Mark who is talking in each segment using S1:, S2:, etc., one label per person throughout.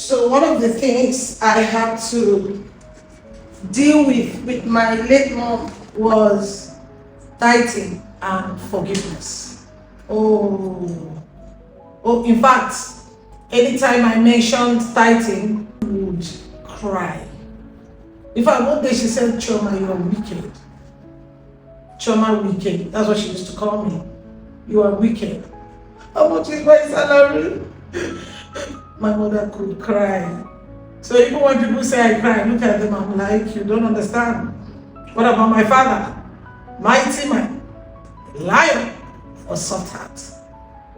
S1: So one of the things I had to deal with my late mom was tithing and forgiveness. In fact, anytime I mentioned tithing, she would cry. In fact, one day she said, "Chioma, you are wicked. Chioma, wicked." That's what she used to call me. "You are wicked. How much is my salary?" My mother could cry. So even when people say I cry, look at them, I'm like, you don't understand. What about my father? Mighty man, lion, or soft heart?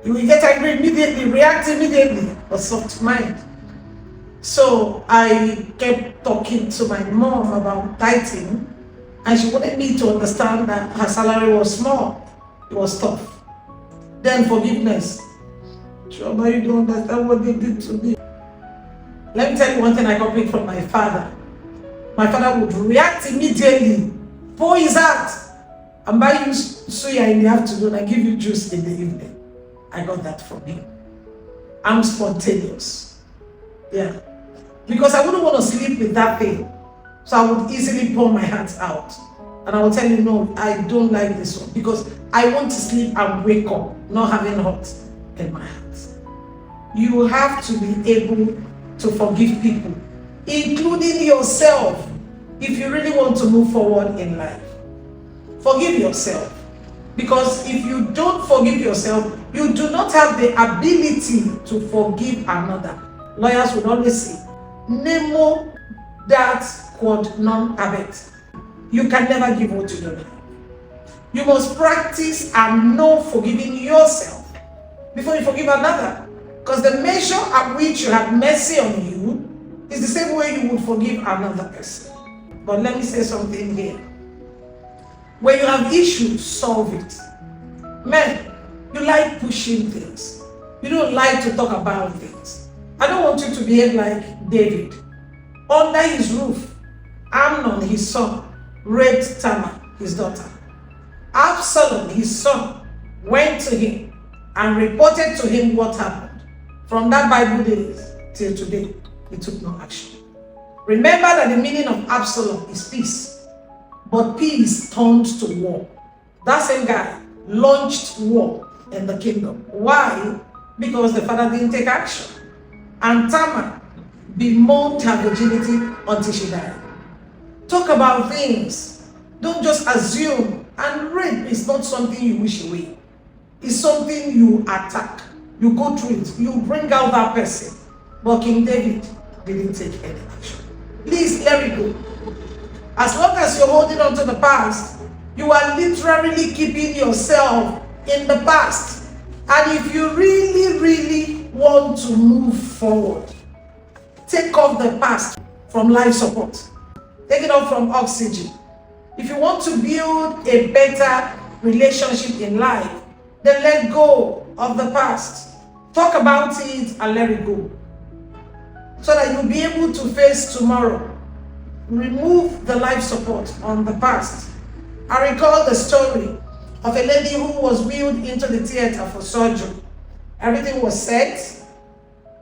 S1: You will get angry immediately, react immediately, or soft mind. So I kept talking to my mom about tithing, and she wanted me to understand that her salary was small. It was tough. Then forgiveness. Chioma, you don't understand what they did to me. Let me tell you one thing I copied from my father. My father would react immediately, pour his heart, and buy you suya in the afternoon and give you juice in the evening. I got that from him. I'm spontaneous. Yeah. Because I wouldn't want to sleep with that thing. So I would easily pour my heart out. And I will tell you, no, I don't like this one. Because I want to sleep and wake up, not having hot in my heart. You have to be able to forgive people, including yourself, if you really want to move forward in life. Forgive yourself. Because if you don't forgive yourself, you do not have the ability to forgive another. Lawyers would always say, nemo dat quod non habet. You can never give what you don't have. You must practice and know forgiving yourself before you forgive another. Because the measure at which you have mercy on you is the same way you would forgive another person. But let me say something here. When you have issues, solve it. Men, you like pushing things. You don't like to talk about things. I don't want you to behave like David. Under his roof, Amnon, his son, raped Tamar, his daughter. Absalom, his son, went to him and reported to him what happened. From that Bible days till today, he took no action. Remember that the meaning of Absalom is peace, but peace turned to war. That same guy launched war in the kingdom. Why? Because the father didn't take action. And Tamar bemoaned her virginity until she died. Talk about things. Don't just assume. And rape is not something you wish away. It's something you attack. You go through it. You bring out that person. But King David didn't take any action. Please let it go. As long as you're holding on to the past, you are literally keeping yourself in the past. And if you really, really want to move forward, take off the past from life support. Take it off from oxygen. If you want to build a better relationship in life, then let go of the past. Talk about it and let it go. So that you'll be able to face tomorrow. Remove the life support on the past. I recall the story of a lady who was wheeled into the theater for surgery. Everything was set,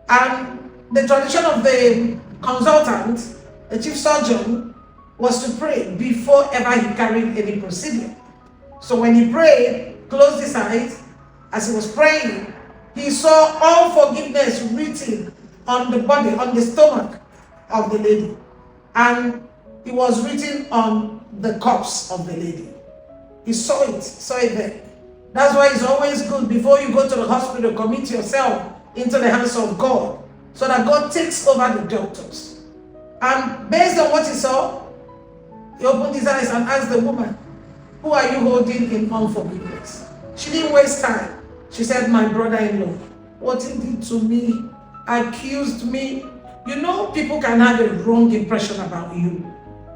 S1: and the tradition of the consultant, the chief surgeon, was to pray before ever he carried any procedure. So when he prayed, closed his eyes, as he was praying, he saw all forgiveness written on the body, on the stomach of the lady. And it was written on the corpse of the lady. He saw it there. That's why it's always good before you go to the hospital, commit yourself into the hands of God, so that God takes over the doctors. And based on what he saw, he opened his eyes and asked the woman, "Who are you holding in unforgiveness?" She didn't waste time. She said, "My brother-in-law. What he did to me, accused me." You know, people can have a wrong impression about you.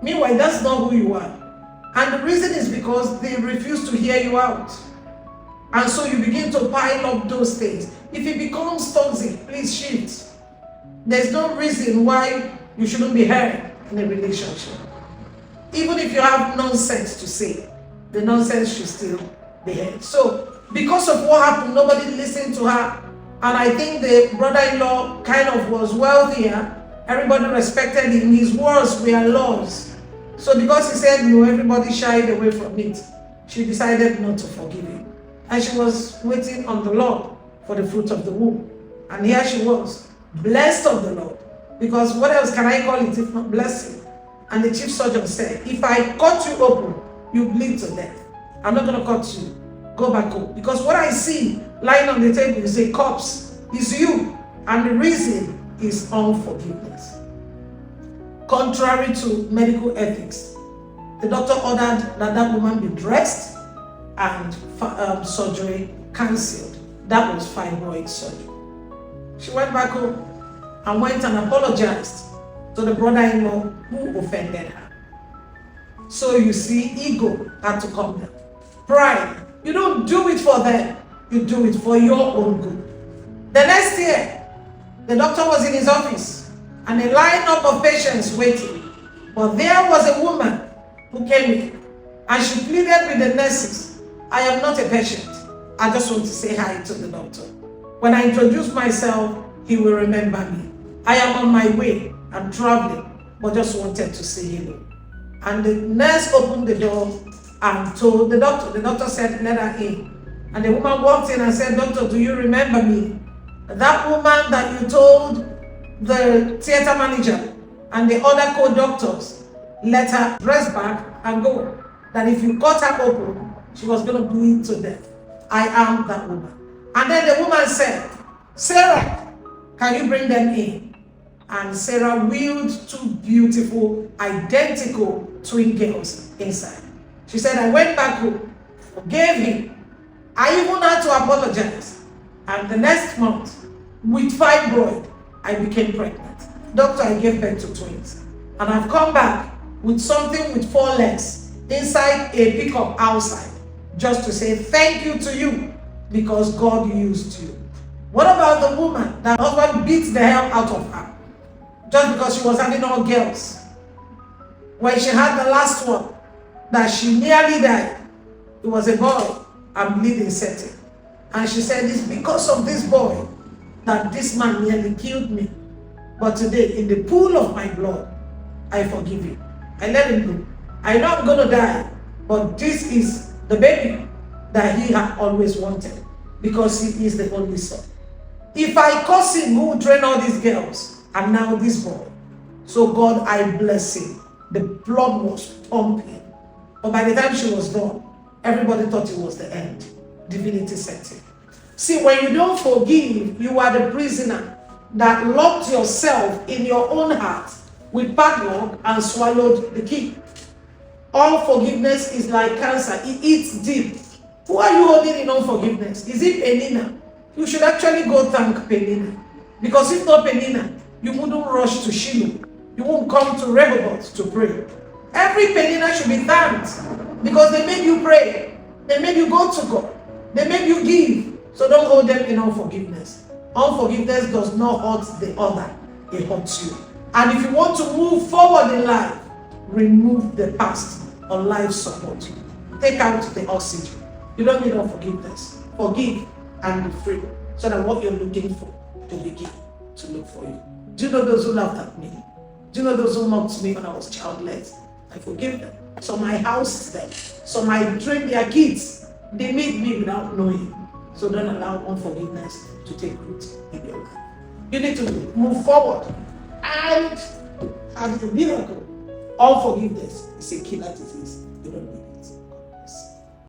S1: Meanwhile, that's not who you are. And the reason is because they refuse to hear you out. And so you begin to pile up those things. If it becomes toxic, please shift. There's no reason why you shouldn't be heard in a relationship. Even if you have nonsense to say, the nonsense should still be heard. So, because of what happened, nobody listened to her, And I think the brother-in-law kind of was wealthier. Everybody respected him. His words were laws. So because he said no, everybody shied away from it. She decided not to forgive him. And she was waiting on the Lord for the fruit of the womb. And here she was, blessed of the Lord. Because what else can I call it if not blessing? And the chief surgeon said, if I cut you open, you bleed to death. I'm not going to cut you. Go back home. Because what I see lying on the table is a corpse. It's you. And the reason is unforgiveness. Contrary to medical ethics, the doctor ordered that that woman be dressed and surgery cancelled. That was fibroid surgery. She went back home and went and apologized to the brother-in-law who offended her. So you see, ego had to come down. Pride, you don't do it for them, you do it for your own good. The next year, the doctor was in his office and a lineup of patients waiting. But there was a woman who came in and she pleaded with the nurses, I am not a patient. I just want to say hi to the doctor. When I introduce myself, he will remember me. I am on my way. I'm traveling, but just wanted to say hello. And the nurse opened the door and told the doctor. The doctor said, let her in. And the woman walked in and said, doctor, do you remember me? That woman that you told the theater manager and the other co-doctors, let her dress back and go. That if you cut her open, she was going to bleed to death. I am that woman. And then the woman said, Sarah, can you bring them in? And Sarah wheeled two beautiful, identical twin girls inside. She said, I went back home, forgave him. I even had to apologize. And the next month, with fibroid, I became pregnant. Doctor, I gave birth to twins. And I've come back with something with 4 legs inside a pickup outside, just to say thank you to you because God used you. What about the woman that husband beats the hell out of her just because she was having all girls? When she had the last one, that she nearly died, it was a boy and bleeding setting. And she said, it's because of this boy that this man nearly killed me. But today, in the pool of my blood, I forgive him. I let him go. I know I'm going to die, but this is the baby that he had always wanted because he is the only son. If I curse him, who will train all these girls? And now this boy. So God, I bless him. The blood was pumping. But by the time she was done, everybody thought it was the end. Divinity set in. See, when you don't forgive, you are the prisoner that locked yourself in your own heart with padlock and swallowed the key. Unforgiveness is like cancer. It eats deep. Who are you holding in unforgiveness? Is it Penina? You should actually go thank Penina. Because if not Penina, you wouldn't rush to Shiloh. You won't come to Rehoboth to pray. Every Penina should be thanked because they made you pray. They made you go to God. They made you give. So don't hold them in unforgiveness. Unforgiveness does not hurt the other. It hurts you. And if you want to move forward in life, remove the past on life support. Take out the oxygen. You don't need unforgiveness. Forgive and be free so that what you're looking for will begin to look for you. Do you know those who laughed at me? Do you know those who mocked me when I was childless? I forgive them. So my house is there. So my train their kids. They made me without knowing. So don't allow unforgiveness to take root in your life. You need to move forward and have the miracle. Unforgiveness is a killer disease. You don't need it.